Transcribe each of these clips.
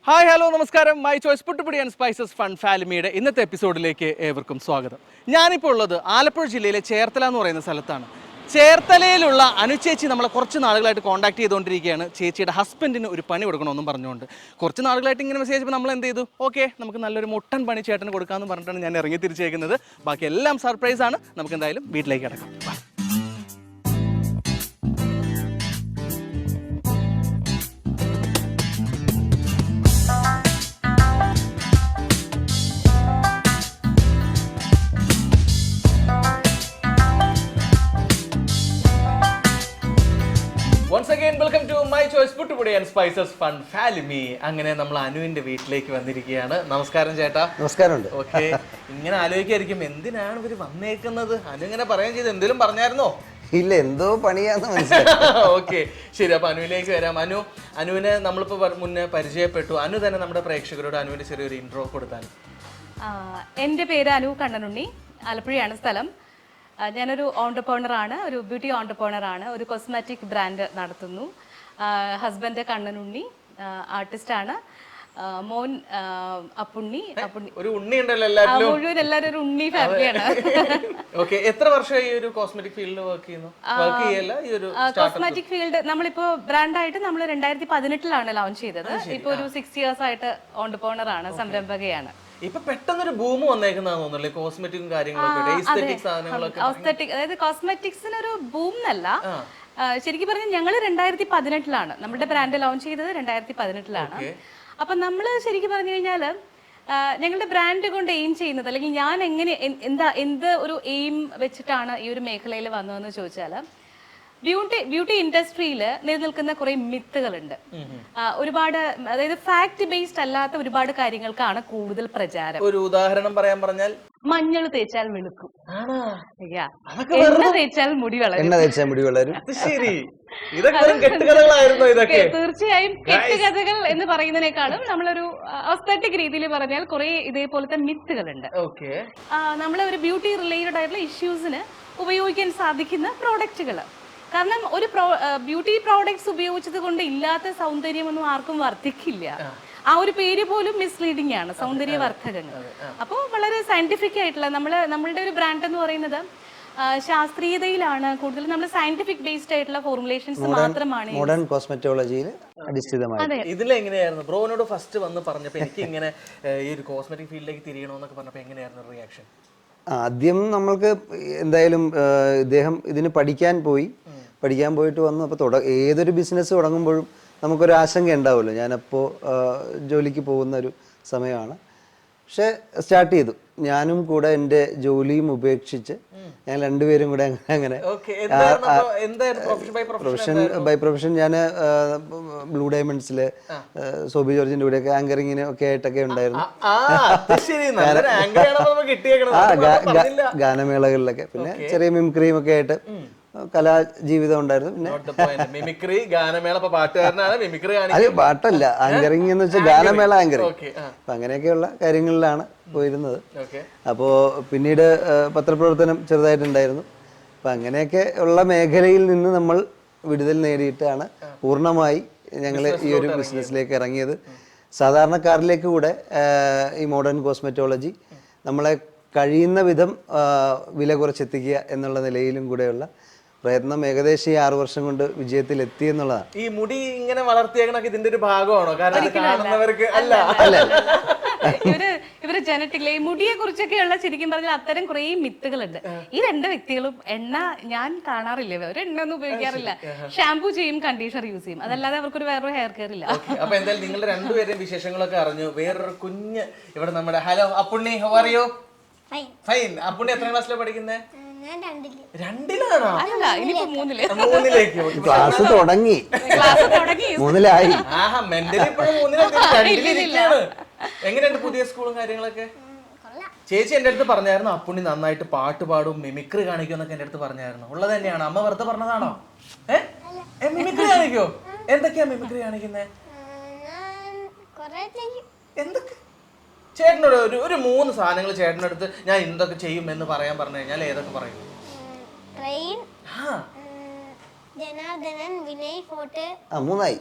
Hi hello നമസ്കാരം. My choice പുട്ടുപൊടി and spices fun ഫാമിലിയുടെ ഇന്നത്തെ എപ്പിസോഡിലേക്ക് ഏവർക്കും സ്വാഗതം. ഞാനിപ്പോൾ ഉള്ളത് ആലപ്പുഴ ജില്ലയിലെ ചേർത്തല എന്ന് പറയുന്ന സ്ഥലത്താണ്. ചേർത്തലയിലുള്ള അനുചേച്ചി നമ്മളെ കുറച്ച് നാളുകളായിട്ട് കോൺടാക്ട് ചെയ്തുകൊണ്ടിരിക്കുകയാണ്. ചേച്ചിയുടെ ഹസ്ബൻഡിന് ഒരു പണി കൊടുക്കണമെന്നും പറഞ്ഞുകൊണ്ട് കുറച്ച് നാളുകളായിട്ട് ഇങ്ങനെ മെസ്സേജ് ചെയ്തപ്പോൾ നമ്മൾ എന്ത് ചെയ്തു, ഓക്കെ നമുക്ക് നല്ലൊരു മുട്ടൻ പണി ചേട്ടന് കൊടുക്കാമെന്ന് പറഞ്ഞിട്ടാണ് ഞാൻ ഇറങ്ങി തിരിച്ചേക്കുന്നത്. ബാക്കി എല്ലാം സർപ്രൈസാണ്. നമുക്ക് എന്തായാലും വീട്ടിലേക്ക് കിടക്കാം. Once again welcome to my choice പുട്ടുപൊടി ആൻഡ് സ്പൈസസ് ഫൺ ഫാമിലി. അങ്ങനെ നമ്മൾ അനുവിന്റെ വീട്ടിലേക്ക് വന്നിരിക്കുകയാണ്. നമസ്കാരം ചേട്ടാ. നമസ്കാരമുണ്ട്. ഓക്കെ, ഇങ്ങനെ ആലോചിക്കായിരിക്കും എന്തിനാണ് ഇവര് വന്നേക്കുന്നത്. അനു ഇങ്ങനെ പറയുകയും ചെയ്ത് എന്തെങ്കിലും പറഞ്ഞായിരുന്നോ? ഇല്ല, എന്തോ പണിയാന്ന് മനസ്സിലായി. ഓക്കെ, ശരി. അപ്പൊ അനുവിലേക്ക് വരാം. അനുവിനെ നമ്മളിപ്പോ മുന്നേ പരിചയപ്പെട്ടു. അനു തന്നെ നമ്മുടെ പ്രേക്ഷകരോട് അനുവിന്റെ ചെറിയൊരു ഇൻട്രോ കൊടുത്താൽ. എൻ്റെ പേര് അനു കണ്ണനുണ്ണി, ആലപ്പുഴയാണ് സ്ഥലം. ഞാനൊരു ഓണ്ടർപ്രണറാണ്, ഒരു ബ്യൂട്ടി ഓണ്ടർപ്രണറാണ്. ഒരു കോസ്മെറ്റിക് ബ്രാൻഡ് നടത്തുന്നു. ഹസ്ബൻഡ് കണ്ണനുണ്ണി, ആർട്ടിസ്റ്റാണ്. മോൻ അപ്പുണ്ണി. ഒരു ഉണ്ണി ഉണ്ടല്ലോ എല്ലാവരും, മുഴുവൻ എല്ലാവരും ഒരു ഉണ്ണി ഫാമിലിയാണ്. ഓക്കെ, എത്ര വർഷമായി ഈ ഒരു കോസ്മെറ്റിക് ഫീൽഡിൽ വർക്ക് ചെയ്യുന്നു? കോസ്മെറ്റിക് ഫീൽഡ് നമ്മളിപ്പോ ബ്രാൻഡായിട്ട് നമ്മൾ 2018 ലോഞ്ച് ചെയ്തത്. ഇപ്പൊ ഒരു 6 years ആയിട്ട് ഓണ്ടർപ്രണറാണ്, സംരംഭകയാണ്. ഇപ്പൊ പെട്ടെന്നൊരു ബൂം വന്നേക്കുന്നതാന്ന് തോന്നുന്നല്ലേ കോസ്മെറ്റിക്കും കാര്യങ്ങളൊക്കെ. അതായത് കോസ്മെറ്റിക്സിനൊരു ബൂം എന്നല്ല, ശരിക്കും പറഞ്ഞാൽ ഞങ്ങള് 2018 നമ്മുടെ ബ്രാൻഡ് ലോഞ്ച് ചെയ്തത് 2018. അപ്പൊ നമ്മള് ശരിക്കും പറഞ്ഞു കഴിഞ്ഞാല് ഞങ്ങളുടെ ബ്രാൻഡ് കൊണ്ട് എയിം ചെയ്യുന്നത്, അല്ലെങ്കിൽ ഞാൻ എങ്ങനെ എന്ത് ഒരു എയിം വെച്ചിട്ടാണ് ഈ ഒരു മേഖലയിൽ വന്നതെന്ന് ചോദിച്ചാല്, ബ്യൂട്ടി ഇൻഡസ്ട്രിയിൽ നിലനിൽക്കുന്ന കുറെ മിത്തുകളുണ്ട്. ഒരുപാട്, അതായത് ഫാക്ട് ബേസ്ഡ് അല്ലാത്ത ഒരുപാട് കാര്യങ്ങൾക്കാണ് കൂടുതൽ പ്രചാരം. ഒരു ഉദാഹരണം പറയാൻ പറഞ്ഞാൽ, മഞ്ഞൾ തേച്ചാൽ വെളുക്കും, എണ്ണ തേച്ചാൽ മുടി വളരും. തീർച്ചയായും കെട്ടുകഥകൾ എന്ന് പറയുന്നതിനേക്കാളും നമ്മളൊരു അസ്തറ്റിക് രീതിയിൽ പറഞ്ഞാൽ കുറെ ഇതേപോലത്തെ മിത്തുകളുണ്ട്. നമ്മളെ ഒരു ബ്യൂട്ടി റിലേറ്റഡ് ആയിട്ടുള്ള ഇഷ്യൂസിന് ഉപയോഗിക്കാൻ സാധിക്കുന്ന പ്രോഡക്റ്റുകൾ. കാരണം ഒരു ബ്യൂട്ടി പ്രോഡക്ട്സ് ഉപയോഗിച്ചത് കൊണ്ട് ഇല്ലാത്ത സൗന്ദര്യമൊന്നും ആർക്കും വർദ്ധിക്കില്ല. ആ ഒരു പേര് പോലും മിസ്ലീഡിംഗ് ആണ്, സൗന്ദര്യവർദ്ധകങ്ങൾ. അപ്പോൾ വളരെ സയന്റിഫിക് ആയിട്ടുള്ള നമ്മളുടെ ഒരു ബ്രാൻഡ് എന്ന് പറയുന്നത് ശാസ്ത്രീയതയിലാണ് കൂടുതൽ. നമ്മൾ സയന്റിഫിക് ബേസ്ഡ് ആയിട്ടുള്ള ഫോർമുലേഷൻസ് മാത്രമാണ്. മോഡേൺ കോസ്മെറ്റോളജിയിൽ അധിഷ്ഠിതമായി. ഇതിലെങ്ങനെയായിരുന്നു ബ്രോനോട് ഫസ്റ്റ് വന്ന് പറഞ്ഞപ്പോൾ എനിക്ക് ഇങ്ങനെ ഈ ഒരു കോസ്മെറ്റിക് ഫീൽഡിലേക്ക് തിരിയണമെന്നൊക്കെ പറഞ്ഞപ്പോൾ എങ്ങനെയായിരുന്നു റിയാക്ഷൻ? ആദ്യം നമ്മൾക്ക് എന്തായാലും ഇദ്ദേഹം ഇതിന് പഠിക്കാൻ പോയിട്ട് വന്നു. അപ്പോൾ ഏതൊരു ബിസിനസ് തുടങ്ങുമ്പോഴും നമുക്കൊരു ആശങ്ക ഉണ്ടാവുമല്ലോ. ഞാനപ്പോൾ ജോലിക്ക് പോകുന്ന ഒരു സമയമാണ്. പക്ഷെ സ്റ്റാർട്ട് ചെയ്തു. ഞാനും കൂടെ എൻ്റെ ജോലിയും ഉപേക്ഷിച്ച് ഞാൻ രണ്ടുപേരും കൂടെ അങ്ങനെ ബൈ പ്രൊഫഷൻ ഞാൻ ബ്ലൂ ഡയമണ്ട്സിലെ സോബി ജോർജിന്റെ കൂടെയൊക്കെ ആങ്കറിങ്ങിന് ഒക്കെ ആയിട്ടൊക്കെ ഉണ്ടായിരുന്നു. ഗാനമേളകളിലൊക്കെ, പിന്നെ ചെറിയ മിമിക്രിയും ഒക്കെ ആയിട്ട് കലാജീവിതം ഉണ്ടായിരുന്നു. പിന്നെ പാട്ടല്ല, ആങ്കറിങ് എന്ന് വെച്ചാൽ ഗാനമേള ആങ്കറിങ്. അപ്പൊ അങ്ങനെയൊക്കെയുള്ള കാര്യങ്ങളിലാണ് പോയിരുന്നത്. അപ്പോൾ പിന്നീട് പത്രപ്രവർത്തനം ചെറുതായിട്ടുണ്ടായിരുന്നു. അപ്പം അങ്ങനെയൊക്കെ ഉള്ള മേഖലയിൽ നിന്ന് നമ്മൾ വിടുതൽ നേടിയിട്ടാണ് പൂർണ്ണമായി ഞങ്ങൾ ഈ ഒരു ബിസിനസ്സിലേക്ക് ഇറങ്ങിയത്. സാധാരണക്കാരിലേക്ക് കൂടെ ഈ മോഡേൺ കോസ്മെറ്റോളജി നമ്മളെ കഴിയുന്ന വിധം വില കുറച്ചെത്തിക്കുക എന്നുള്ള നിലയിലും കൂടെയുള്ള പ്രയത്നം ഏകദേശം 6 വർഷം കൊണ്ട് വിജയത്തിൽ എത്തി എന്നുള്ളതാണ്. ഈ മുടി ഇങ്ങനെ വളർത്തിയേക്കണൊക്കെ ഇതിന്റെ ഒരു ഭാഗമാണോ? കാരണം കാണുന്നവർക്ക് അല്ല, ഇവര് ജനറ്റിക്കലി മുടിയെ കുറിച്ചൊക്കെയുള്ള ശരിക്കും പറഞ്ഞാൽ അത്തരം കുറെ മിത്തുകളുണ്ട്. ഈ 2 വ്യക്തികളും എണ്ണ ഞാൻ കാണാറില്ല, ഒരു എണ്ണ ഒന്നും ഉപയോഗിക്കാറില്ല. ഷാംപൂ ചെയ്യും, കണ്ടീഷണർ യൂസ് ചെയ്യും, അതല്ലാതെ അവർക്കൊരു വേറൊരു ഹെയർ കെയർ ഇല്ല. അപ്പൊ എന്തായാലും നിങ്ങളുടെ രണ്ടുപേരെയും വിശേഷങ്ങളൊക്കെ അറിഞ്ഞു. വേറൊരു കുഞ്ഞ് ഇവിടെ നമ്മുടെ hello Appunni, how are you? Fine. Appunni എത്ര ക്ലാസ്സിലാണ് പഠിക്കുന്നത്? 2-ലാണോ? മൂന്നിലേക്ക്. ക്ലാസ് തുടങ്ങി 3-ലായി. എങ്ങനെയുണ്ട് പുതിയ സ്കൂളും കാര്യങ്ങളൊക്കെ? ചേച്ചി എന്റെ അടുത്ത് പറഞ്ഞായിരുന്നു അപ്പുണ്ണി നന്നായിട്ട് പാട്ട് പാടും, മിമിക്രി കാണിക്കും എന്നൊക്കെ എന്റെ അടുത്ത് പറഞ്ഞായിരുന്നു. ഉള്ളത് തന്നെയാണ്? അമ്മ വെറുതെ പറഞ്ഞതാണോ? മിമിക്രി കാണിക്കോ? എന്തൊക്കെയാ മിമിക്രി കാണിക്കുന്നേ? എന്തൊക്കെ? ചേട്ടനോട് ഒരു 3 സാധനങ്ങൾ ചേട്ടനടുത്ത് ഞാൻ എന്തൊക്കെ ചെയ്യും എന്ന് പറയാൻ പറഞ്ഞു കഴിഞ്ഞാൽ ഏതൊക്കെ പറയും? ജനാർദ്ദനൻ, വിനയ് ഫോർട്ട്. മൂന്നായി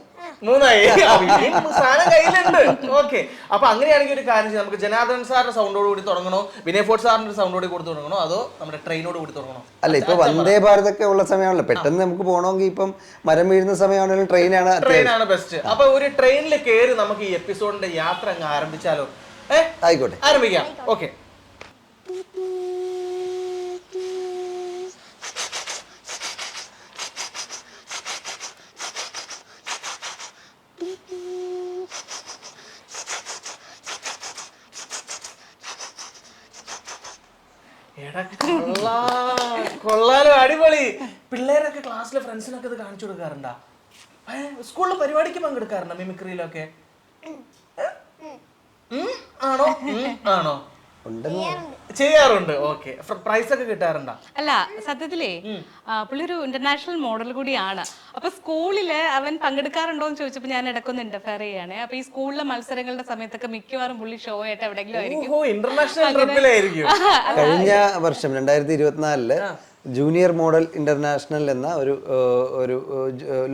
സാധനം കയ്യിലുണ്ട്. ഓക്കെ, അപ്പൊ അങ്ങനെയാണെങ്കിൽ ഒരു കാര്യം ചെയ്യാം. നമുക്ക് ജനാർദ്ദനൻ സാറിന്റെ സൗണ്ടോട് കൂടി തുടങ്ങണോ, വിനയ് ഫോർട്ട് സാറിന്റെ സൗണ്ടോട് കൂടി തുടങ്ങണോ, അതോ നമ്മുടെ ട്രെയിനോട് കൂടി തുടങ്ങണോ? അല്ല, ഇപ്പൊ വന്ദേ ഭാരത് ഒക്കെ ഉള്ള സമയമാണല്ലോ, പെട്ടെന്ന് നമുക്ക് പോകണമെങ്കിൽ ഇപ്പം മരം വീഴുന്ന സമയമാണെങ്കിലും ട്രെയിനാണ് ബെസ്റ്റ്. അപ്പൊ ഒരു ട്രെയിനിൽ കയറി നമുക്ക് ഈ എപ്പിസോഡിന്റെ യാത്ര അങ്ങ് ആരംഭിച്ചാലോ? ആയിക്കോട്ടെ, ആരംഭിക്കാം. ഓക്കെ. കൊള്ളാലോ, അടിപൊളി. പിള്ളേരൊക്കെ ക്ലാസ്സിലെ ഫ്രണ്ട്സിനൊക്കെ ഇത് കാണിച്ചു കൊടുക്കാറുണ്ടാ? സ്കൂളിലെ പരിപാടിക്ക് പങ്കെടുക്കാറുണ്ടോ മിമിക്രിയിലൊക്കെ? ആണോ? ആണോ? ചെയ്യാറുണ്ട്. ഓക്കെ, പ്രൈസ് ഒക്കെ കിട്ടാറുണ്ടോ? അല്ല, സത്യത്തിലേ പുള്ളി ഒരു ഇന്റർനാഷണൽ മോഡൽ കൂടിയാണ്. അപ്പൊ സ്കൂളില് അവൻ പങ്കെടുക്കാറുണ്ടോ എന്ന് ചോദിച്ചപ്പോ ഞാൻ ഇടക്കൊന്ന് ഇന്റർഫെയർ ചെയ്യാണ്. അപ്പൊ ഈ സ്കൂളിലെ മത്സരങ്ങളുടെ സമയത്തൊക്കെ മിക്കവാറും പുള്ളി ഷോ ആയിട്ട് എവിടെയെങ്കിലും ആയിരിക്കും. കഴിഞ്ഞ വർഷം 2024 ജൂനിയർ മോഡൽ ഇന്റർനാഷണൽ എന്ന ഒരു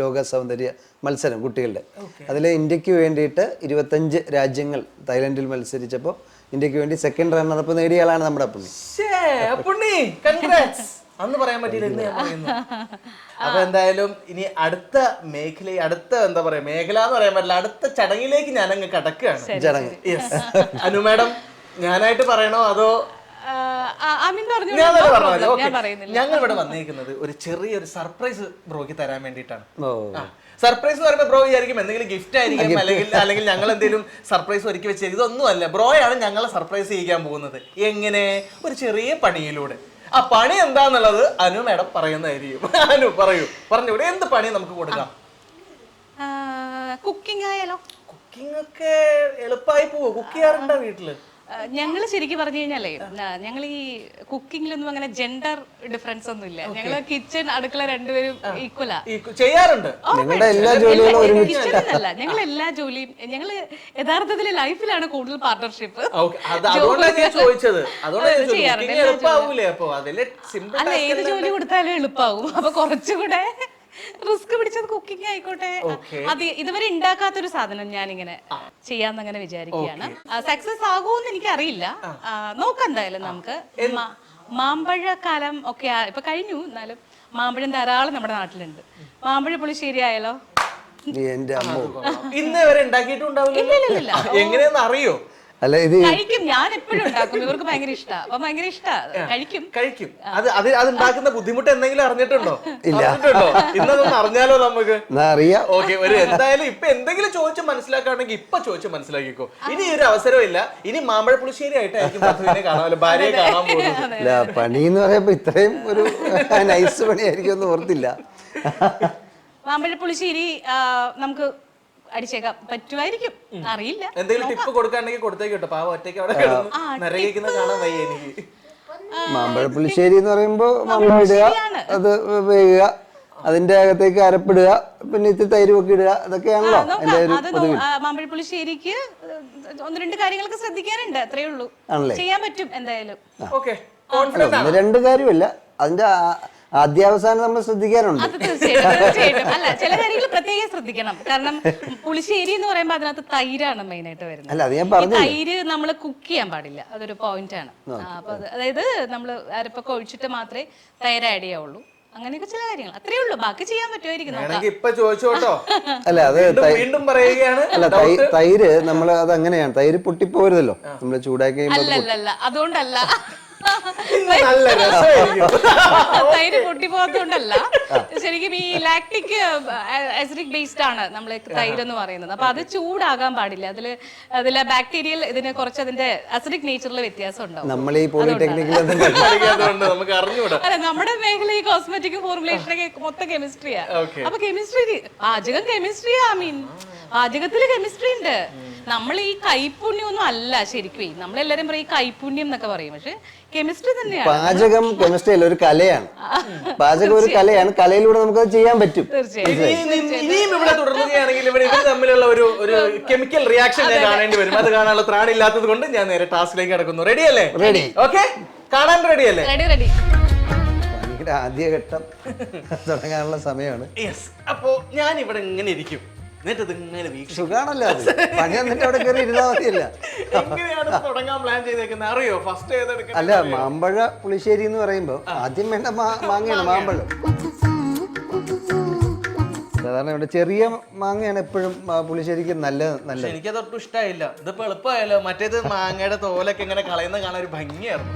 ലോക സൗന്ദര്യ മത്സരം കുട്ടികളുടെ, അതിൽ ഇന്ത്യക്ക് വേണ്ടിയിട്ട് 25 രാജ്യങ്ങൾ തായ്ലൻഡിൽ മത്സരിച്ചപ്പോൾ ഇന്ത്യക്ക് വേണ്ടി സെക്കൻഡ് റണ്ണറപ്പ് നേടിയ ആളാണ് നമ്മുടെ പുണ്ണി. അന്ന് പറയാൻ പറ്റിയില്ല, ഇന്ന് ഞാൻ പറയുന്നു. അപ്പൊ എന്തായാലും ഇനി അടുത്ത അടുത്ത എന്താ പറയാ, മേഖല എന്ന് പറയാൻ പറ്റില്ല, അടുത്ത ചടങ്ങിലേക്ക് ഞാൻ അങ്ങ് കടക്കുകയാണ്. ചടങ്ങ്. അനു മാഡം ഞാനായിട്ട് പറയണോ അതോ? ഞങ്ങൾ ഇവിടെ വന്നിരിക്കുന്നത് ഒരു ചെറിയൊരു സർപ്രൈസ് ബ്രോയ്ക്ക് തരാൻ വേണ്ടിയിട്ടാണ്. സർപ്രൈസ് എന്ന് പറയുമ്പോൾ ബ്രോ വിചാരിക്കും എന്തെങ്കിലും ഗിഫ്റ്റ് ആയിരിക്കും, അല്ലെങ്കിൽ ഞങ്ങൾ എന്തെങ്കിലും സർപ്രൈസ് ഒരുക്കി വെച്ചിരിക്കും. ഇതൊന്നും അല്ല, ബ്രോയാണ് ഞങ്ങളെ സർപ്രൈസ് ചെയ്യിക്കാൻ പോകുന്നത്. എങ്ങനെ? ഒരു ചെറിയ പണിയിലൂടെ. ആ പണി എന്താന്നുള്ളത് അനു മാഡം പറയുന്നതായിരിക്കും. അനു പറഞ്ഞൂടെ, എന്ത് പണി നമുക്ക് കൊടുക്കാം? കുക്കിംഗ് ആയാലോ? കുക്കിംഗ് ഒക്കെ എളുപ്പമായി പോവോ? കുക്ക് ചെയ്യാറുണ്ടോ വീട്ടില്? ഞങ്ങള് ശരിക്കും പറഞ്ഞു കഴിഞ്ഞാലേ, ഞങ്ങൾ ഈ കുക്കിങ്ങിലൊന്നും അങ്ങനെ ജെൻഡർ ഡിഫറൻസ് ഒന്നും ഇല്ല. ഞങ്ങള് കിച്ചൺ അടുക്കള രണ്ടുപേരും ഈക്വലാ ചെയ്യാറുണ്ട്. കിച്ചണിലല്ല, ഞങ്ങൾ എല്ലാ ജോലിയും ഞങ്ങള് യഥാർത്ഥത്തിൽ ലൈഫിലാണ് കൂടുതൽ പാർട്ണർഷിപ്പ്. അല്ല, ഏത് ജോലി കൊടുത്താലും എളുപ്പമാവും. അപ്പൊ കുറച്ചുകൂടെ റിസ്ക് പിടിച്ചത് കുക്കിംഗ് ആയിക്കോട്ടെ. അത് ഇതുവരെ ഉണ്ടാക്കാത്തൊരു സാധനം ഞാനിങ്ങനെ ചെയ്യാന്ന് അങ്ങനെ വിചാരിക്കുകയാണ്. സക്സസ് ആകുമെന്ന് എനിക്കറിയില്ല, നോക്കാം എന്തായാലും. നമുക്ക് മാമ്പഴക്കാലം ഒക്കെ ഇപ്പൊ കഴിഞ്ഞു, എന്നാലും മാമ്പഴം ധാരാളം നമ്മുടെ നാട്ടിലുണ്ട്. മാമ്പഴ പുളിശ്ശേരി ആയാലോ? ഇന്ന് വരെ ഉണ്ടാക്കിയിട്ടുണ്ടാവില്ല. എങ്ങനെയാന്ന് അറിയോ? അല്ല, ഇത് കഴിക്കും, ഞാൻ എപ്പോഴും ഉണ്ടാക്കും. ഇവർക്ക് ഭയങ്കര ഇഷ്ടമാണ്, അപ്പൊ ഭയങ്കര ഇഷ്ടമാണ്. കഴിക്കും. അത് ഉണ്ടാക്കുന്ന ബുദ്ധിമുട്ട് എന്തെങ്കിലും അറിഞ്ഞിട്ടുണ്ടോ? ഇന്നതൊന്നും അറിഞ്ഞാലോ നമുക്ക്? അറിയാം. ഓക്കെ, എന്തായാലും ഇപ്പൊ എന്തെങ്കിലും ചോദിച്ച് മനസ്സിലാക്കുകയാണെങ്കിൽ ഇപ്പൊ ചോദിച്ച് മനസ്സിലാക്കിക്കോ. ഇനി ഒരു അവസരമില്ല. ഇനി മാമ്പഴ പുളിശ്ശേരി ആയിട്ടായിരിക്കും കാണാമല്ലോ, ഭാര്യയെ കാണാൻ പോകുന്നത്. പണി എന്ന് പറയുമ്പോ ഇത്രയും ഒരു നൈസ് പണിയായിരിക്കും എന്ന് ഓർത്തില്ല. മാമ്പഴ പുളിശ്ശേരി നമുക്ക് അടിച്ചേക്കാം, പറ്റുമായിരിക്കും, അറിയില്ല. എന്തെങ്കിലും ടിപ്പ് കൊടുക്കാണെങ്കിൽ കൊടുത്തേക്കോട്ടെ, പാവ ഒറ്റയ്ക്ക് അവിടെ നരകിക്കുന്ന കാണാൻ വയ്യ എനിക്ക്. മാമ്പഴ പുളിശ്ശേരി എന്ന് പറയുമ്പോ മാമ്പഴം ഇടുക, അത് വേകുക, അതിന്റെ അകത്തേക്ക് അരപ്പിടുക, പിന്നെ ഇത്തിരി തൈര് ഒക്കെ ഇടുക, അതൊക്കെയാണല്ലോ എന്റെ ഒരു മാമ്പഴ പുളിശ്ശേരിക്ക് 1-2 കാര്യങ്ങളൊക്കെ ശ്രദ്ധിക്കാനുണ്ട്, അത്രേ ഉള്ളൂ. ചെയ്യാൻ പറ്റും എന്തായാലും. ഒന്ന് രണ്ട് കാര്യമല്ല, അതിന്റെ ആദ്യാവസാനം നമ്മൾ ശ്രദ്ധിക്കാനുണ്ട്. അല്ല, ചില കാര്യങ്ങൾ പ്രത്യേകം ശ്രദ്ധിക്കണം. കാരണം പുളിശ്ശേരി എന്ന് പറയുമ്പോൾ അതിനകത്ത് തൈരാണ് മെയിൻ ആയിട്ട് വരുന്നത്. തൈര് നമ്മൾ കുക്ക് ചെയ്യാൻ പാടില്ല, അതൊരു പോയിന്റ് ആണ്. അപ്പൊ അതായത് നമ്മൾ അരപ്പൊക്കെ ഒഴിച്ചിട്ട് മാത്രമേ തൈര് ആഡ് ചെയ്യാവുള്ളൂ. അങ്ങനെയൊക്കെ ചില കാര്യങ്ങൾ, അത്രേ ഉള്ളൂ. ബാക്കി ചെയ്യാൻ പറ്റുമായിരിക്കും. അല്ല, അത് വീണ്ടും പറയുകയാണ്. അല്ല, തൈര് നമ്മൾ അത് അങ്ങനെയാണ്, തൈര് പൊട്ടിപ്പോരുതല്ലോ നമ്മൾ ചൂടാക്കി. അല്ലല്ല, അതുകൊണ്ടല്ല, തൈര് പൊട്ടിപ്പോകത്തോണ്ടല്ല. ശരിക്കും ഈ ലാക്ടിക് ആസിഡിക് ബേസ്ഡ് ആണ് നമ്മൾ തൈര് എന്ന് പറയുന്നത്. അപ്പൊ അത് ചൂടാകാൻ പാടില്ല. അതിലെ ബാക്ടീരിയൽ ഇതിന് കുറച്ച് അതിന്റെ അസിഡിക് നേച്ചറിൽ വ്യത്യാസം ഉണ്ടാവും. അല്ല, നമ്മുടെ മേഖല ഈ കോസ്മെറ്റിക് ഫോർമുലേഷനൊക്കെ മൊത്തം കെമിസ്ട്രിയാ. അപ്പൊ കെമിസ്ട്രി, പാചകത്തില് കെമിസ്ട്രി ഉണ്ട്. നമ്മൾ ഈ കൈപ്പുണ്യം ഒന്നും അല്ല ശരിക്കും. നമ്മളെല്ലാരും പറയും കൈപ്പുണ്യം എന്നൊക്കെ പറയും, പക്ഷെ കെമിസ്ട്രി തന്നെയാണ്. പാചകം കെമിസ്ട്രി അല്ല, ഒരു കലയാണ്. പാചകം ഒരു കലയാണ്, കലയിലൂടെ നമുക്ക് ചെയ്യാൻ പറ്റും. ഇനിയും ഇവിടെ തുടരുകയാണെങ്കിൽ ഇവർ തമ്മിലുള്ള ഒരു കെമിക്കൽ റിയാക്ഷൻ ഞാൻ കാണേണ്ടി വരും. അത് കാണാനുള്ള ത്രാണില്ലാത്തത് കൊണ്ട് ഞാൻ നേരെ ടാസ്കിലേക്ക് കിടക്കുന്നു. റെഡി അല്ലേ? റെഡി. ഓക്കെ, കാണാൻ റെഡി അല്ലേ? റെഡി. പരിപാടിയുടെ ആദ്യഘട്ടം തുടങ്ങാനുള്ള സമയമാണ്. യെസ്. അപ്പോ ഞാൻ ഇവിടെ ഇങ്ങനെ ഇരിക്കും, എന്നിട്ട് ഇതിങ്ങനെ വീക്ഷിക്കും. സുഖാണല്ലോ അത്. പണി എന്നിട്ട് അവിടെ കയറി ഇരുന്നാൽ മതിയല്ല. എങ്ങനെയാണ് തുടങ്ങാൻ പ്ലാൻ ചെയ്തേക്കുന്നത് അറിയോ? ഫസ്റ്റ് ഏതെടുക്കണം? അല്ല, മാമ്പഴ പുളിശ്ശേരി എന്ന് പറയുമ്പോൾ ആദ്യം വേണ്ട മാങ്ങയാണ്, മാമ്പഴം. സാധാരണ ഇവിടെ ചെറിയ മാങ്ങയാണ് എപ്പോഴും പുളിശ്ശേരിക്ക് നല്ലത്. എനിക്കത് ഒട്ടും ഇഷ്ടമായില്ല. ഇതിപ്പോ എളുപ്പമായല്ലോ, മറ്റേത് മാങ്ങയുടെ തോലൊക്കെ ഇങ്ങനെ കളയുന്ന കാണാൻ ഒരു ഭംഗിയായിരുന്നു.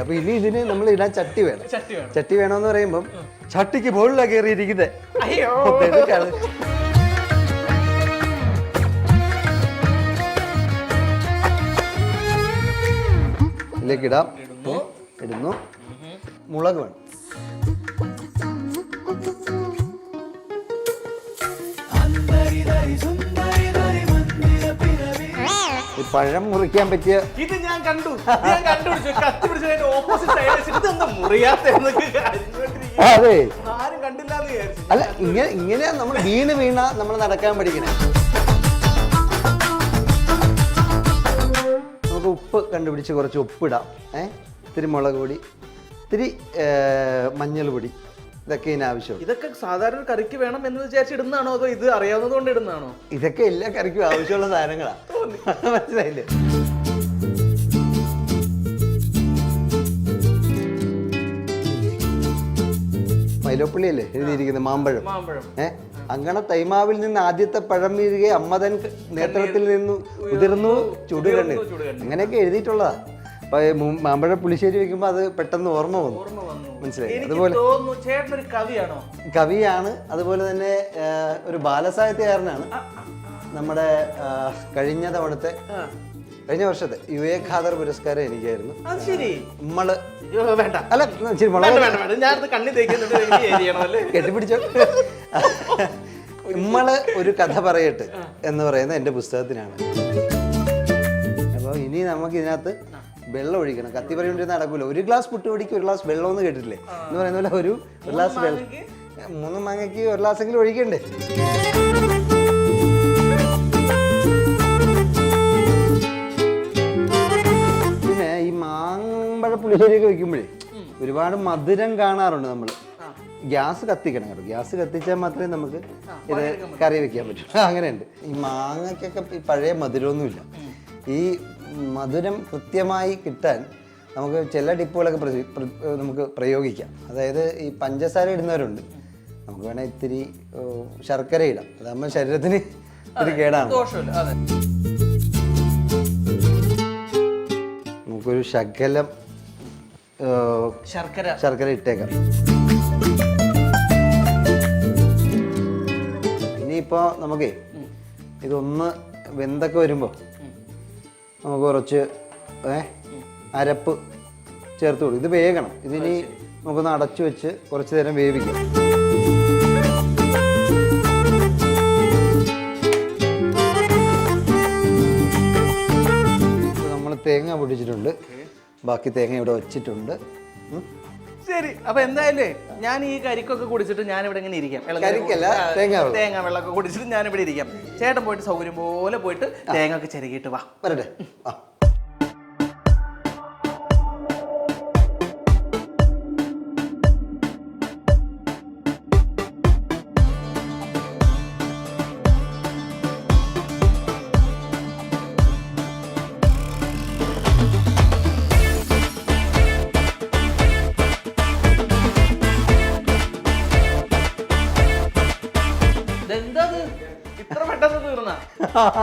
അപ്പൊ ഇനി ഇതിന് നമ്മൾ ഇടാൻ ചട്ടി വേണം. ചട്ടി വേണം. ചട്ടി വേണമെന്ന് പറയുമ്പോൾ ചട്ടിക്ക് മുകളിലാണ് കയറിയിരിക്കുന്നത്. അയ്യോ, ഇതിലേക്ക് ഇടുന്നു. മുളക് വേണം. പഴം മുറിക്കാൻ പറ്റിയ ഇത് ഞാൻ കണ്ടുപിടിച്ചു. കത്തി പിടിച്ചതിന്റെ ഓപ്പോസിറ്റ് സൈഡ് വെച്ചിട്ട് ഇതെന്താ മുറിയാത്തെന്നൊക്കെ അതെ, ആരും കണ്ടില്ലാന്ന് വിചാരിച്ചു. അല്ല, ഇങ്ങനെയാ നമ്മൾ വീണ നമ്മൾ നടക്കാൻ പഠിക്കണേ. നമുക്ക് ഉപ്പ് കണ്ടുപിടിച്ച് കുറച്ച് ഉപ്പിടാം. ഇത്തിരി മുളക് പൊടി, ഇത്തിരി മഞ്ഞൾ പൊടി, ഇതൊക്കെ ഇതിനാവശ്യം. ഇതൊക്കെ സാധാരണ കറിക്ക് വേണം എന്ന് വിചാരിച്ച് ഇടുന്നതാണോ അതോ ഇത് അറിയാവുന്നത് കൊണ്ട് ഇടുന്നതാണോ? ഇതൊക്കെ എല്ലാ കറിക്കും ആവശ്യമുള്ള സാധനങ്ങളാ. മനസ്സിലായില്ലേ? മൈലോപ്പള്ളിയല്ലേ എഴുതിയിരിക്കുന്നത് മാമ്പഴം. അങ്ങനെ തൈമാവിൽ നിന്ന് ആദ്യത്തെ പഴം വീഴുകയെ അമ്മതൻ നേത്രത്തിൽ നിന്ന് ഉതിർന്നു ചുടുകണ്ണീർ, അങ്ങനെയൊക്കെ എഴുതിയിട്ടുള്ളതാ. അപ്പൊ മാമ്പഴ പുളിശ്ശേരി വെക്കുമ്പോ അത് പെട്ടെന്ന് ഓർമ്മ വന്നു. മനസ്സിലായി? അതുപോലെ കവിയാണ്, അതുപോലെ തന്നെ ഒരു ബാലസാഹിത്യകാരനാണ്. നമ്മുടെ കഴിഞ്ഞ വർഷത്തെ UA ഖാദർ പുരസ്കാരം എനിക്കായിരുന്നു. കെട്ടിപ്പിടിച്ചോ. ഇമ്മള് ഒരു കഥ പറയട്ടെ എന്ന് പറയുന്ന എൻ്റെ പുസ്തകത്തിനാണ്. അപ്പോൾ ഇനി നമുക്ക് ഇതിനകത്ത് വെള്ളം ഒഴിക്കണം. കത്തി പറയുകൊണ്ടിരുന്ന നടക്കൂല. ഒരു ഗ്ലാസ് പുട്ടുപൊടിക്ക് ഒരു ഗ്ലാസ് വെള്ളം എന്ന് കേട്ടിട്ടില്ലേ എന്ന് പറയുന്ന പോലെ ഒരു ഗ്ലാസ് വെള്ളം, 3 മാങ്ങയ്ക്ക് ഒരു ഗ്ലാസ്സെങ്കിലും ഒഴിക്കണ്ടേ. പിന്നെ ഈ മാമ്പഴ പുളിശ്ശേരിയൊക്കെ വെക്കുമ്പോഴേ ഒരുപാട് മധുരം കാണാറുണ്ട് നമ്മൾ. ഗ്യാസ് കത്തിക്കണം കേട്ടോ. ഗ്യാസ് കത്തിച്ചാൽ മാത്രമേ നമുക്ക് ഇത് കറി വെക്കാൻ പറ്റൂ. അങ്ങനെയുണ്ട്. ഈ മാങ്ങയ്ക്കൊക്കെ ഈ പഴയ മധുരമൊന്നുമില്ല. ഈ മധുരം കൃത്യമായി കിട്ടാൻ നമുക്ക് ചില ടിപ്പുകളൊക്കെ നമുക്ക് പ്രയോഗിക്കാം. അതായത് ഈ പഞ്ചസാര ഇടുന്നവരുണ്ട്. നമുക്ക് വേണമെങ്കിൽ ഇത്തിരി ശർക്കര ഇടാം. അതാകുമ്പോൾ ശരീരത്തിന് ഇത്തിരി കേടാണ്. നമുക്കൊരു ശകലം ശർക്കര ഇട്ടേക്കാം. ഇനിയിപ്പോൾ നമുക്കേ ഇതൊന്ന് വെന്തൊക്കെ വരുമ്പോൾ നമുക്ക് കുറച്ച് അരപ്പ് ചേർത്ത് കൊടുക്കും. ഇത് വേഗണം. ഇതിനി നമുക്കൊന്ന് അടച്ചു വെച്ച് കുറച്ച് നേരം വേവിക്കാം. നമ്മൾ തേങ്ങ പൊടിച്ചിട്ടുണ്ട്. ബാക്കി തേങ്ങ ഇവിടെ വെച്ചിട്ടുണ്ട്. ശരി. അപ്പൊ എന്തായാലും ഞാൻ ഈ കരിക്കൊക്കെ കുടിച്ചിട്ട് ഞാൻ ഇവിടെ ഇങ്ങനെ ഇരിക്കാം. തേങ്ങ വെള്ളമൊക്കെ കുടിച്ചിട്ട് ഞാൻ ഇവിടെ ഇരിക്കാം. ചേട്ടൻ പോയിട്ട് സൗകര്യം പോലെ പോയിട്ട് തേങ്ങ ഒക്കെ ചെറുകിട്ട് വാ. വരട്ടെ.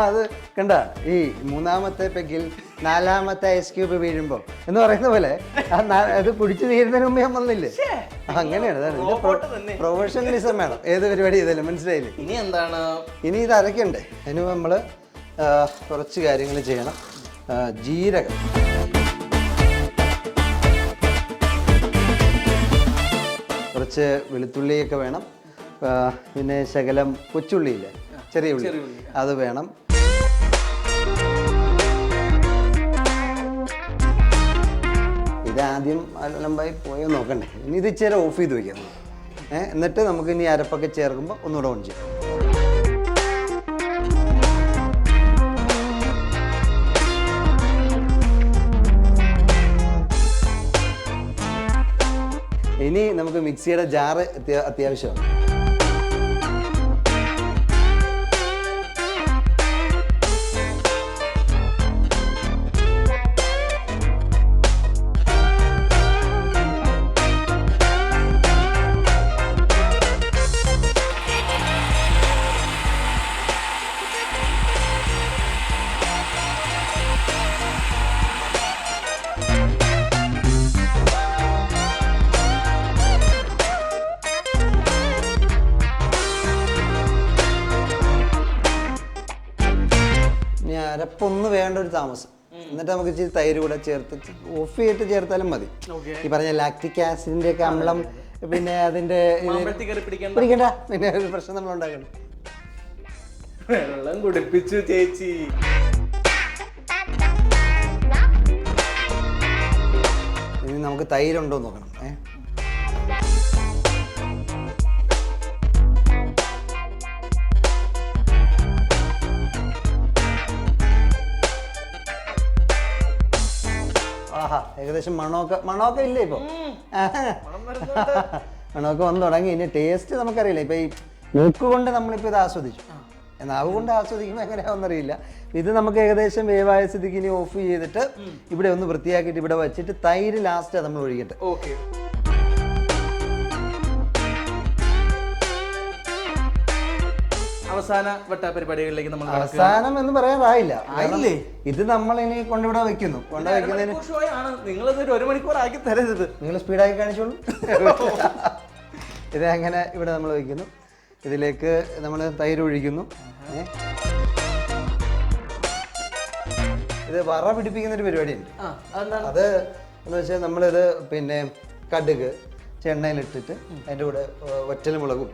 അത് കണ്ട, ഈ 3ാമത്തെ പെഗിൽ 4ാമത്തെ ഐസ് ക്യൂബ് വീഴുമ്പോ എന്ന് പറയുന്ന പോലെ അത് കുടിച്ചു തീരുന്നതിന് മുമ്പ് ഞാൻ വന്നില്ലേ. അങ്ങനെയാണ്. പ്രൊഫഷണലിസം വേണം ഏത് പരിപാടി ചെയ്താലും. മനസ്സിലായില്ലേ? ഇനി എന്താണ്? ഇനി ഇത് അരയ്ക്കണ്ടേ? അതിന് നമ്മള് കുറച്ച് കാര്യങ്ങൾ ചെയ്യണം. ജീരകം, കുറച്ച് വെളുത്തുള്ളിയൊക്കെ വേണം. പിന്നെ ശകലം കൊച്ചുള്ളിയില്ലേ, ചെറിയ ഉള്ളി, അത് വേണം. ഇതാദ്യം അലമ്പായി പോയോ നോക്കണ്ടേ. ഇനി ഇത് ഇച്ചിരി ഓഫ് ചെയ്ത് വയ്ക്കാം. എന്നിട്ട് നമുക്ക് ഇനി അരപ്പൊക്കെ ചേർക്കുമ്പോൾ ഒന്നുകൂടെ ഓൺ ചെയ്യാം. ഇനി നമുക്ക് മിക്സിയുടെ ജാറ് അത്യാവശ്യമാണ്. അരപ്പൊന്ന് വേണ്ട ഒരു താമസം. എന്നിട്ട് നമുക്ക് ഇച്ചിരി തൈര് കൂടെ ചേർത്ത് ഓഫ് ചെയ്തിട്ട് ചേർത്താലും മതി. ഈ പറഞ്ഞ ലാക്റ്റിക് ആസിഡിന്റെ ഒക്കെ അമ്ലം പിന്നെ അതിന്റെ പിടിക്കണ്ട, പിന്നെ ഒരു പ്രശ്നം നമ്മൾ ഉണ്ടാക്കണം. വെള്ളം കുടിപ്പിച്ചു ചേച്ചി. ഇനി നമുക്ക് തൈരുണ്ടോ നോക്കണം. ആഹാ, ഏകദേശം മണമൊക്കെ ഇല്ലേ ഇപ്പൊ? മണമൊക്കെ വന്ന് തുടങ്ങി. ഇനി ടേസ്റ്റ് നമുക്കറിയില്ല. ഇപ്പൊ ഈ മൂക്ക് കൊണ്ട് നമ്മളിപ്പോ ഇത് ആസ്വദിച്ചു, നാവ് കൊണ്ട് ആസ്വദിക്കുമ്പോൾ എങ്ങനെയാണെന്നറിയില്ല. ഇത് നമുക്ക് ഏകദേശം വേവായ സ്ഥിതിക്ക് ഇനി ഓഫ് ചെയ്തിട്ട് ഇവിടെ ഒന്ന് വൃത്തിയാക്കിയിട്ട് ഇവിടെ വെച്ചിട്ട് തൈര് ലാസ്റ്റ് നമ്മൾ ഒഴിക്കട്ടെ. അവസാന വട്ട പരിപാടികളിലേക്ക് നമ്മൾ അവസാനം എന്ന് പറയാറായില്ല. ഇത് നമ്മൾ ഇനി കൊണ്ടിവിടെ വെക്കുന്നു. നിങ്ങളിത് 1 മണിക്കൂർ ആക്കി തരരുത്, നിങ്ങൾ സ്പീഡാക്കി കാണിച്ചോളൂ. ഇത് അങ്ങനെ ഇവിടെ നമ്മൾ വെക്കുന്നു. ഇതിലേക്ക് നമ്മൾ തൈര് ഒഴിക്കുന്നു. ഇത് വറ പിടിപ്പിക്കുന്ന ഒരു പരിപാടിയുണ്ട്. അത് എന്ന് വെച്ചാൽ നമ്മളിത് പിന്നെ കടുക് എണ്ണയിലിട്ടിട്ട് അതിൻ്റെ കൂടെ വറ്റൽ മുളകും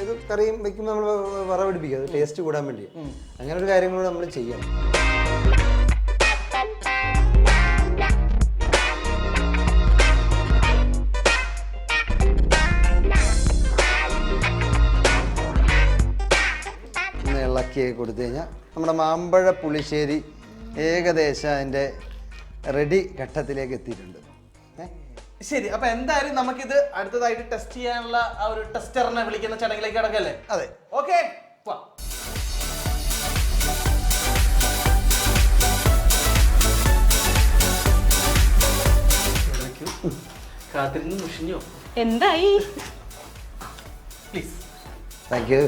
ഇത് കറിയും വെക്കുമ്പോൾ നമ്മൾ വറ പിടിപ്പിക്കുക, അത് ടേസ്റ്റ് കൂടാൻ വേണ്ടി. അങ്ങനെ ഒരു കാര്യം കൂടെ നമ്മൾ ചെയ്യണം. ഇളക്കി കൊടുത്തു കഴിഞ്ഞാൽ നമ്മുടെ മാമ്പഴ പുളിശ്ശേരി ഏകദേശം അതിൻ്റെ റെഡി ഘട്ടത്തിലേക്ക് എത്തിയിട്ടുണ്ട്. ശരി, അപ്പൊ എന്തായാലും നമുക്കിത് അടുത്തതായിട്ട് ടെസ്റ്റ് ചെയ്യാനുള്ള ആ ഒരു ടെസ്റ്ററിനെ വിളിക്കുന്ന ചടങ്ങിലേക്ക് കിടക്കല്ലേ? അതെ, ഓക്കെ. കാത്തിരുന്ന് മുഷിഞ്ഞോ? എന്തായി? പ്ലീസ്. Thank you.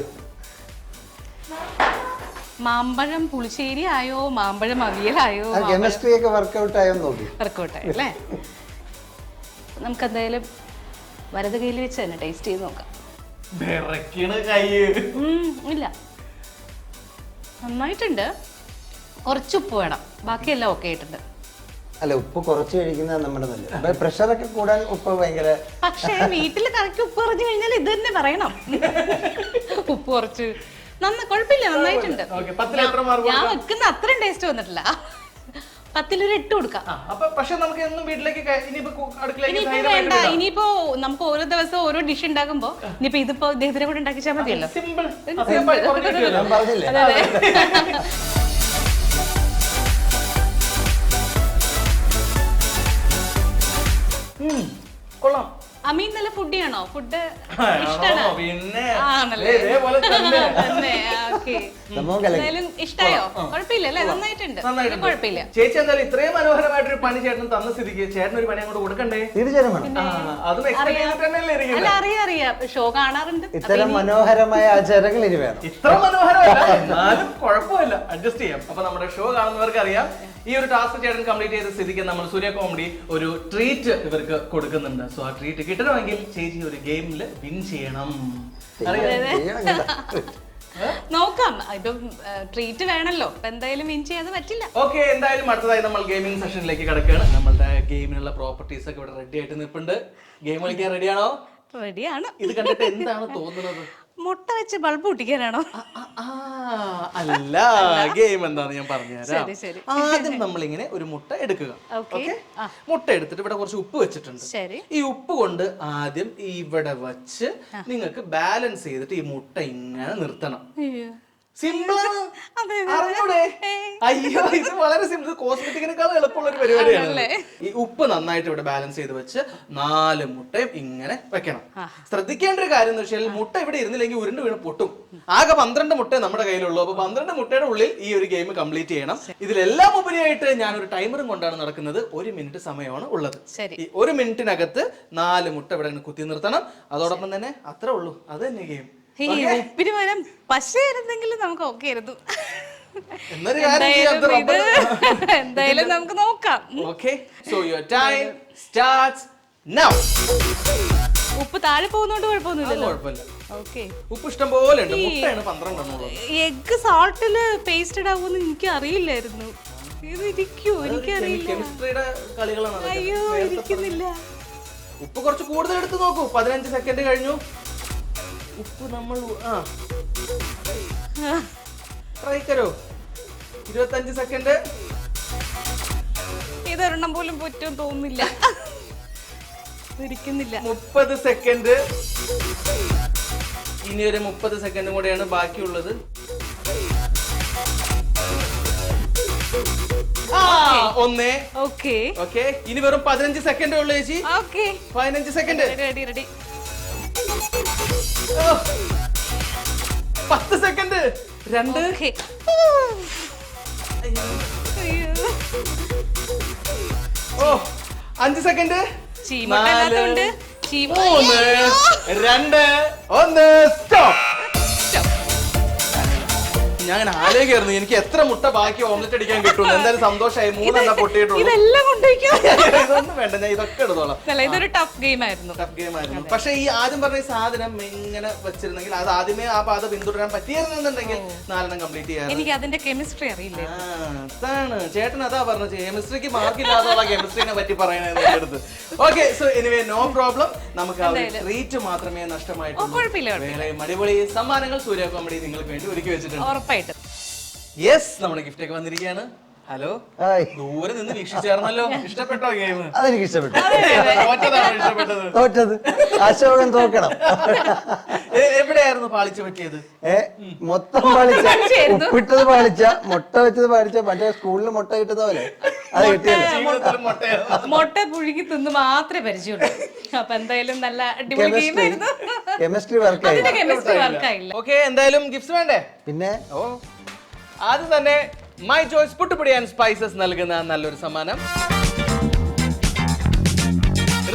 മാമ്പഴം പുളിശ്ശേരി ആയോ, മാമ്പഴം അവിയലായോ? കെമിസ്ട്രി ഒക്കെ വർക്ക്ഔട്ട് ആയോ നോക്കി. വർക്ക്ഔട്ട് ആയോ അല്ലേ? നമുക്ക് എന്തായാലും വലത് കയ്യിൽ വെച്ച് തന്നെ ടേസ്റ്റ് ചെയ്ത് നോക്കാം. ഇല്ല, നന്നായിട്ടുണ്ട്. കുറച്ച് ഉപ്പ് വേണം, ബാക്കിയെല്ലാം ഓക്കെ ആയിട്ടുണ്ട്. അല്ല, ഉപ്പ് കുറച്ച് കഴിക്കുന്നത് നമ്മുടെ നല്ല. പ്രഷറൊക്കെ കൂടാൻ ഉപ്പ് ഭയങ്കര. പക്ഷേ വീട്ടിൽ കറക്റ്റ് ഉപ്പ് കുറച്ച് കഴിഞ്ഞാൽ ഇത് തന്നെ പറയണം. ഉപ്പ് കുറച്ച് കുഴപ്പമില്ല, നന്നായിട്ടുണ്ട്. ഞാൻ വെക്കുന്ന അത്രയും ടേസ്റ്റ് വന്നിട്ടില്ല. 10 ഒരു 8 കൊടുക്കാം. വേണ്ട, ഇനിയിപ്പോ നമുക്ക് ഓരോ ദിവസം ഓരോ ഡിഷ് ഉണ്ടാക്കുമ്പോ ഇനിയിപ്പോ ഇതിപ്പോ ഇദ്ദേഹത്തിനെ കൂടെ ഉണ്ടാക്കിച്ചാൽ മതിയല്ലോ. കൊള്ളാം. അമീൻ നല്ല ഫുഡിയാണോ? ഫുഡ് ഇഷ്ടായോ? കുഴപ്പമില്ല അല്ലേ? നന്നായിട്ടുണ്ട്, കുഴപ്പമില്ല. ചേച്ചി എന്തായാലും ഇത്രയും മനോഹരമായിട്ടൊരു പണി ചേട്ടൻ തന്ന സ്ഥിതിക്ക് ചേട്ടൻ ഒരു പണി അങ്ങോട്ട് കൊടുക്കണ്ടേ? അറിയാം, ഷോ കാണാറുണ്ട്. ഇത്തരം മനോഹരമായ ആചാരങ്ങൾ ഇനി വേണം. ഇത്ര മനോഹരമല്ല, എന്നാലും കുഴപ്പമില്ല, അഡ്ജസ്റ്റ് ചെയ്യാം. അപ്പൊ നമ്മുടെ ഷോ കാണുന്നവർക്ക് അറിയാം, ഈ ഒരു ടാസ്ക് ചേട്ടൻ കംപ്ലീറ്റ് ചെയ്ത സ്ഥിതിക്ക് നമ്മൾ സൂര്യ കോമഡി ഒരു ട്രീറ്റ് ഇവർക്ക് കൊടുക്കുന്നുണ്ട്. സോ ആ ട്രീറ്റ് കിട്ടണമെങ്കിൽ ചേച്ചി ഒരു ഗെയിമിൽ വിൻ ചെയ്യണം. നോക്കാം, ഇപ്പം ട്രീറ്റ് വേണല്ലോ, അപ്പൊ എന്തായാലും വിൻ ചെയ്യാതെ പറ്റില്ല. ഓക്കെ, എന്തായാലും അടുത്തതായി നമ്മൾ ഗെയിമിംഗ് സെഷനിലേക്ക് കിടക്കുകയാണ്. നമ്മളുടെ ഗെയിമിനുള്ള പ്രോപ്പർട്ടീസ് ഒക്കെ ഇവിടെ റെഡി ആയിട്ട് നിൽപ്പുണ്ട്. ഗെയിം കളിക്കാൻ റെഡിയാണോ? റെഡിയാണ്. ഇത് കണ്ടിട്ട് എന്താണ് തോന്നുന്നത്? മുട്ട വെച്ച് ബൾബ് പൊട്ടിക്കാനാണോ? അല്ല, ഗെയിം എന്താന്ന് ഞാൻ പറഞ്ഞുതരാം. ആദ്യം നമ്മളിങ്ങനെ ഒരു മുട്ട എടുക്കുക. മുട്ട എടുത്തിട്ട് ഇവിടെ കുറച്ച് ഉപ്പ് വെച്ചിട്ടുണ്ട്. ഈ ഉപ്പ് കൊണ്ട് ആദ്യം ഇവിടെ വച്ച് നിങ്ങൾക്ക് ബാലൻസ് ചെയ്തിട്ട് ഈ മുട്ട ഇങ്ങനെ നിർത്തണം. സിമ്പിൾ ആണ്. അതെ, അറിഞ്ഞൂടെ? അയ്യോ, ഇത് വളരെ സിമ്പിൾ. കോസ്മെറ്റിക്കിനേക്കാളും എളുപ്പമുള്ള ഒരു പരിപാടിയാണ്. ഈ ഉപ്പ് നന്നായിട്ട് ഇവിടെ ബാലൻസ് ചെയ്ത് വെച്ച് 4 മുട്ടയും ഇങ്ങനെ വെക്കണം. ശ്രദ്ധിക്കേണ്ട ഒരു കാര്യം എന്ന് വെച്ചാൽ മുട്ട ഇവിടെ ഇരുന്നില്ലെങ്കിൽ ഉരുണ്ട് വീണ് പൊട്ടും. ആകെ 12 മുട്ട നമ്മുടെ കയ്യിലുള്ളൂ. അപ്പൊ 12 മുട്ടയുടെ ഉള്ളിൽ ഈ ഒരു ഗെയിം കംപ്ലീറ്റ് ചെയ്യണം. ഇതിലെല്ലാം ഉപരിയായിട്ട് ഞാനൊരു ടൈമറും കൊണ്ടാണ് നടക്കുന്നത്. 1 മിനിറ്റ് സമയമാണ് ഉള്ളത്. ഈ 1 മിനിറ്റിനകത്ത് 4 മുട്ട ഇവിടെ കുത്തി നിർത്തണം. അതോടൊപ്പം തന്നെ അത്രേ ഉള്ളൂ. അത് തന്നെ ഗെയിം. ഉപ്പിന് പകരം പശയായിരുന്നെങ്കിലും നമുക്ക് ഓക്കെ ആയിരുന്നു. എന്തായാലും നമുക്ക് നോക്കാം. ഉപ്പ് താഴെ പോകുന്നോണ്ട് കുഴപ്പമൊന്നുമില്ലല്ലോ. ഉപ്പ് ഇഷ്ടം പോലെ ഉണ്ട്. മുട്ടയാണ് 12. എഗ് സാൾട്ടില് പേസ്റ്റഡ് ആവുമെന്ന് എനിക്ക് അറിയില്ലായിരുന്നു. ഇത് ഇരിക്കൂ, എനിക്കറിയില്ല. കെമിസ്ട്രിയുടെ കളികളാണ്. അയ്യോ, ഇരിക്കുന്നില്ല. ഉപ്പ് കുറച്ച് കൂടുതൽ എടുത്ത് നോക്കൂ. 15 സെക്കൻഡ് കഴിഞ്ഞു. ഉപ്പ് നമ്മൾ ട്രൈ കരോ. 25 സെക്കൻഡ്. ഇതൊരെണ്ണം പോലും പറ്റും തോന്നുന്നില്ല. ഇരിക്കുന്നില്ല. 30 സെക്കൻഡ്. ഇനി ഒരു 30 സെക്കൻഡും കൂടെയാണ് ബാക്കിയുള്ളത്. ഒന്ന്. ഓക്കെ. ഇനി വെറും 15 സെക്കൻഡേ ഉള്ളൂ ചേച്ചി. 15 സെക്കൻഡ്. റെഡി. 10 സെക്കൻഡ്. 2. ഓ, 5 സെക്കൻഡ്. 4, 3, 2, 1. സ്റ്റോപ്പ്. ഞാൻ ആലോചിക്കായിരുന്നു എനിക്ക് എത്ര മുട്ട ബാക്കി ഓംലെറ്റ് അടിക്കാൻ കിട്ടും. എന്തായാലും സന്തോഷമായി. 3 പൊട്ടിയിട്ടുള്ളൂ. ഇതൊന്നും വേണ്ട, ഞാൻ ഇതൊക്കെ എടുത്തോളാം. ഇതൊരു ടഫ് ഗെയിം ആയിരുന്നു. പക്ഷെ ഈ ആദ്യം പറഞ്ഞ ഈ സാധനം ഇങ്ങനെ വെച്ചിരുന്നെങ്കിൽ അത് ആദ്യമേ ആ പാത പിന്തുടരാൻ പറ്റിയിരുന്നുണ്ടെങ്കിൽ 4 കംപ്ലീറ്റ് ചെയ്യാം. എനിക്ക് അതിന്റെ കെമിസ്ട്രി അറിയില്ല. അതാണ് ചേട്ടൻ അതാ പറഞ്ഞത്. കെമിസ്ട്രിക്ക് മാർക്ക് ഇല്ലാതുള്ള കെമിസ്ട്രിനെ പറ്റി പറയണത്. Okay, so anyway no problem. നമുക്ക് ആ ട്രീറ്റ് മാത്രമേ നഷ്ടമായിട്ടുള്ളൂ. വേറെ അടിപൊളി സമ്മാനങ്ങൾ സൂര്യ കോമഡി നിങ്ങൾക്ക് വേണ്ടി ഒരുക്കി വെച്ചിട്ടുണ്ട്. യെസ്, നമ്മുടെ ഗിഫ്റ്റ് ഒക്കെ വന്നിരിക്കുകയാണ്. ഹലോ, ദൂരെ നിന്ന് വീക്ഷിച്ചായിരുന്നല്ലോ. ഇഷ്ടപ്പെട്ടോ ഗെയിം? അതെനിക്ക് ഇഷ്ടപ്പെട്ടു. തോറ്റത് അശോകൻ തോക്കണം. എവിടെയായിരുന്നു പാളിച്ച പറ്റിയത്? മൊത്തം പാളിച്ച. ഉപ്പിട്ടത് പാളിച്ച, മുട്ട വെച്ചത് പാളിച്ച. മറ്റേ സ്കൂളിൽ മുട്ട കിട്ടുന്ന പോലെ അത് കിട്ടിയത്. മുട്ട പുഴുങ്ങി തിന്ന് മാത്രമേ പരിചയമുള്ളൂ. അപ്പൊ എന്തായാലും നല്ല അടിപൊളി ഗെയിം ആയിരുന്നു. കെമിസ്ട്രി വർക്കായില്ല. ഓക്കെ, എന്തായാലും ഗിഫ്റ്റ്സ് വേണ്ടേ? പിന്നെ ആദ്യം തന്നെ മൈ ചോയ്സ് പുട്ടുപൊടി ആൻഡ് സ്പൈസസ് നൽകുന്ന നല്ലൊരു സമ്മാനം.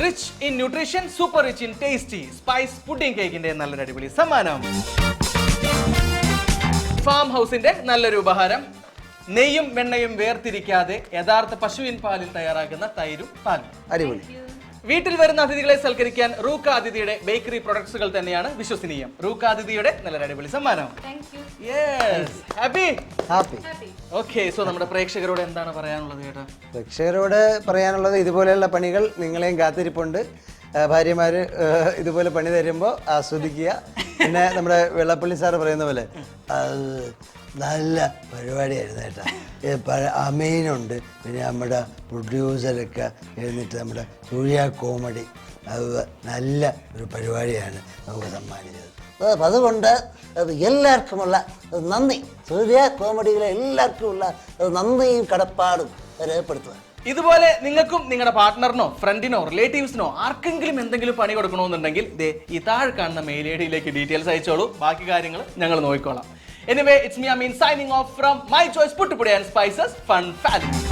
Rich in nutrition, super rich in tasty spice pudding കേക്കിന്റെ നല്ലൊരു അടിപൊളി സമ്മാനം. ഫാം ഹൗസിന്റെ നല്ലൊരു ഉപഹാരം. നെയ്യും വെണ്ണയും വേർതിരിക്കാതെ യഥാർത്ഥ പശുവിൻ പാലിൽ തയ്യാറാക്കുന്ന തൈരും പാലും. അടിപൊളി. വീട്ടിൽ വരുന്ന അതിഥികളെ സൽക്കരിക്കാൻ റൂക്ക അതിഥിയുടെ ബേക്കറി പ്രൊഡക്ട്സുകൾ തന്നെയാണ് വിശ്വസനീയം. റൂക്ക അതിഥിയുടെ നല്ലൊരു അടിപൊളി സമ്മാനം. ഹാപ്പി. ഓക്കെ, സോ നമ്മുടെ പ്രേക്ഷകരോട് എന്താണ് പറയാനുള്ളത് ചേട്ടാ? പ്രേക്ഷകരോട് പറയാനുള്ളത് ഇതുപോലെയുള്ള പണികൾ നിങ്ങളെയും കാത്തിരിപ്പുണ്ട്. ഭാര്യമാര് ഇതുപോലെ പണി തരുമ്പോൾ ആസ്വദിക്കുക. പിന്നെ നമ്മുടെ വെള്ളപ്പള്ളി സാറ് പറയുന്ന പോലെ നല്ല പരിപാടിയായിരുന്നു കേട്ടോ. അമീനുണ്ട്, പിന്നെ നമ്മുടെ പ്രൊഡ്യൂസറൊക്കെ എഴുന്നിട്ട് നമ്മുടെ സൂര്യ കോമഡി, അത് നല്ല ഒരു പരിപാടിയാണ് നമുക്ക് സമ്മാനിച്ചത്. അപ്പം അതുകൊണ്ട് അത് എല്ലാവർക്കുമുള്ള നന്ദി, സൂര്യ കോമഡിയിലെ എല്ലാവർക്കുമുള്ള നന്ദിയും കടപ്പാടും രേഖപ്പെടുത്തുക. ഇതുപോലെ നിങ്ങൾക്കും നിങ്ങളുടെ പാർട്ട്ണറിനോ ഫ്രണ്ടിനോ റിലേറ്റീവ്സിനോ ആർക്കെങ്കിലും എന്തെങ്കിലും പണി കൊടുക്കണമെന്നുണ്ടെങ്കിൽ ഈ താഴെ കാണുന്ന മെയിൽ ഐ ഡിയിലേക്ക് ഡീറ്റെയിൽസ് അയച്ചോളൂ. ബാക്കി കാര്യങ്ങൾ ഞങ്ങൾ നോക്കിക്കോളാം. Anyway, it's me, Amin, signing off from My Choice Puttupudi and Spices Fun Family.